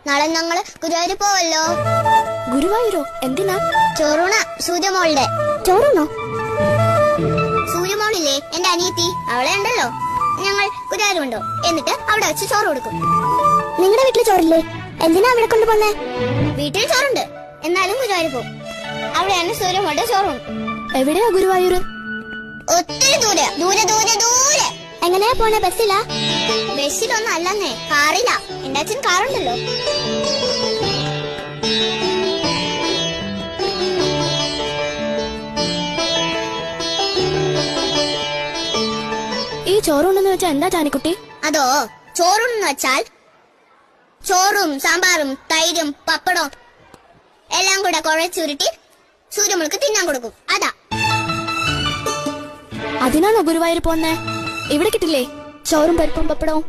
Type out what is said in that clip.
നാളെ ഞങ്ങള് ഗുരുവായൂർ പോവല്ലോ. ഗുരുവായൂരോ? എന്തിനാ? ചോറൂണ. സൂര്യമോളുടെ. ചോറൂണോ? സൂര്യമോളില്ലേ, എന്റെ അനിയത്തി, അവളെ ഉണ്ടല്ലോ. ഞങ്ങൾ ഗുരുവായൂർ കൊണ്ടോ, എന്നിട്ട് അവിടെ വെച്ച് ചോറ് കൊടുക്കും. നിങ്ങളുടെ വീട്ടിൽ ചോറില്ലേ? എന്തിനാ അവിടെ കൊണ്ടുപോന്നേ? വീട്ടിൽ ചോറുണ്ട്, എന്നാലും ഗുരുവായൂർ പോകും. അവിടെയാണ് സൂര്യമോളുടെ ചോറുണ്ട്. എവിടെയാ ഗുരുവായൂർ? ഒത്തിരി ദൂരെ ദൂരെ ദൂരെ ദൂരെ. എങ്ങനെയാ പോണേ? ബസ്സിലാ? ബസ്സിലൊന്നും അല്ലെന്നേ, കാറില്ല. എന്റെ അച്ഛൻ കാറുണ്ടല്ലോ. ഈ ചോറൂണെന്ന് വെച്ചാ എന്താ ജാനിക്കുട്ടി? അതോ, ചോറൂണെന്ന് വെച്ചാൽ ചോറും സാമ്പാറും തൈരും പപ്പടവും എല്ലാം കൂടെ കുഴച്ചുരുട്ടി സൂര്യമോൾക്ക് തിന്നാൻ കൊടുക്കും. അതാ. അതിനാണോ ഗുരുവായൂർ പോന്നേ? ഇവിടെ കിട്ടില്ലേ ചോറും പരിപ്പും പപ്പടവും?